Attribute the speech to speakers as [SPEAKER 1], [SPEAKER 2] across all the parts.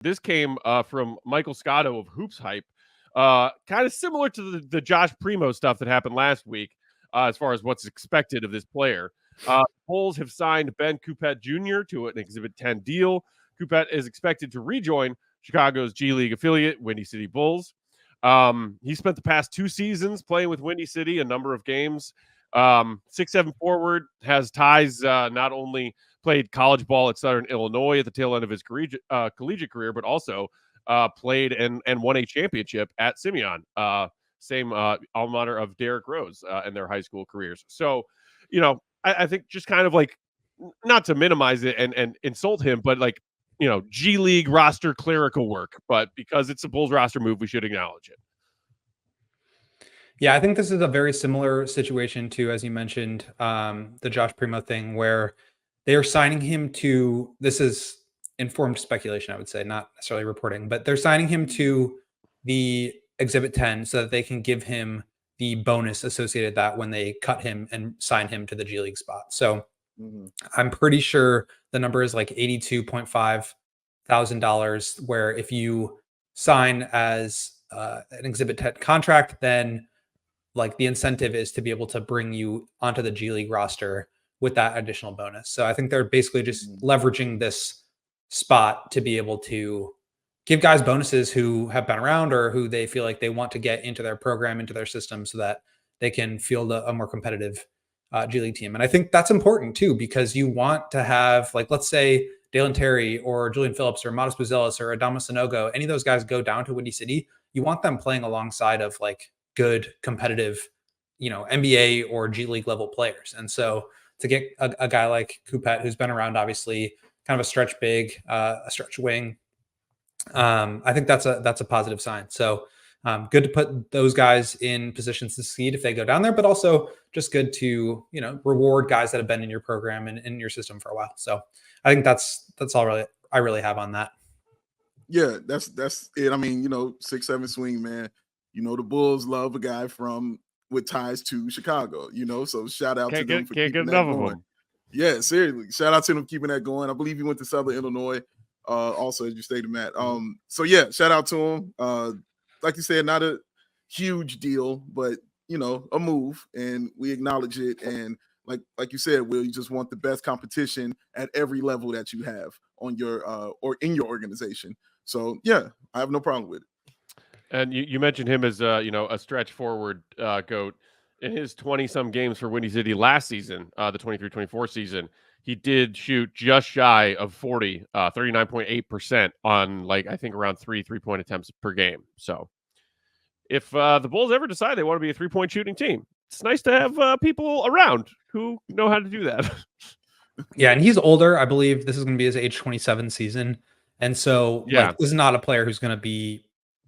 [SPEAKER 1] This came from Michael Scotto of Hoops Hype. Kind of similar to the Josh Primo stuff that happened last week as far as what's expected of this player. Bulls have signed Ben Coupet Jr. to an Exhibit 10 deal. Coupet is expected to rejoin Chicago's G League affiliate, Windy City Bulls. He spent the past 2 seasons playing with Windy City, a number of games. 6'7" forward, has ties, not only played college ball at Southern Illinois at the tail end of his collegiate career, but also played and won a championship at Simeon, same alma mater of Derrick Rose in their high school careers. So, I think just kind of like, not to minimize it and insult him, but like, G League roster clerical work. But because it's a Bulls roster move, we should acknowledge it.
[SPEAKER 2] Yeah, I think this is a very similar situation to, as you mentioned, the Josh Primo thing, where they are signing him to, this is informed speculation, I would say, not necessarily reporting, but they're signing him to the Exhibit 10 so that they can give him the bonus associated with that when they cut him and sign him to the G League spot. So I'm pretty sure the number is like $82.5 thousand, where if you sign as an Exhibit 10 contract, then like the incentive is to be able to bring you onto the G League roster with that additional bonus. So I think they're basically just leveraging this spot to be able to give guys bonuses who have been around or who they feel like they want to get into their program, into their system, so that they can field a more competitive G League team. And I think that's important too, because you want to have, like, let's say Dalen Terry or Julian Phillips or Modest Buzelis or Adama Sanogo, any of those guys go down to Windy City, you want them playing alongside of like good competitive, NBA or G League level players. And so to get a guy like Coupet, who's been around, obviously kind of a stretch big, a stretch wing, I think that's a positive sign. So good to put those guys in positions to succeed if they go down there, but also just good to, reward guys that have been in your program and in your system for a while. So I think that's all I really have on that.
[SPEAKER 3] Yeah, that's it. I mean, 6'7" swing, man. The Bulls love a guy with ties to Chicago, so shout out to them for keeping that going. Yeah, seriously. Shout out to them keeping that going. I believe he went to Southern Illinois, also, as you stated, Matt. So yeah, shout out to him. Like you said, not a huge deal, but a move, and we acknowledge it. And like you said, Will, you just want the best competition at every level that you have on your or in your organization. So yeah, I have no problem with it.
[SPEAKER 1] And you mentioned him as a stretch forward goat. In his 20-some games for Windy City last season, the 23-24 season, he did shoot just shy of 40, 39.8% on I think around 3 3-point attempts per game. So if the Bulls ever decide they want to be a 3-point shooting team, it's nice to have people around who know how to do that.
[SPEAKER 2] Yeah, and he's older. I believe this is going to be his age 27 season. And so this is not a player who's going to be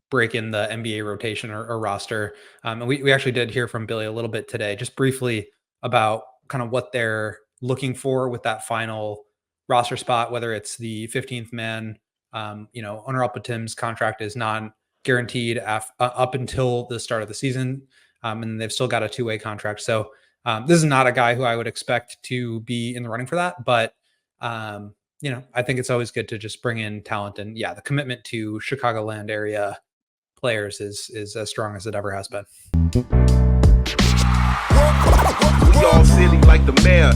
[SPEAKER 2] breaking the NBA rotation or roster. And we actually did hear from Billy a little bit today, just briefly, about kind of what they're looking for with that final roster spot, whether it's the 15th man. Owner Alpatim's contract is non-guaranteed up until the start of the season. And they've still got a 2-way contract. So this is not a guy who I would expect to be in the running for that. But, I think it's always good to just bring in talent. And yeah, the commitment to Chicagoland area players is as strong as it ever has been.
[SPEAKER 4] We all silly like the mayor.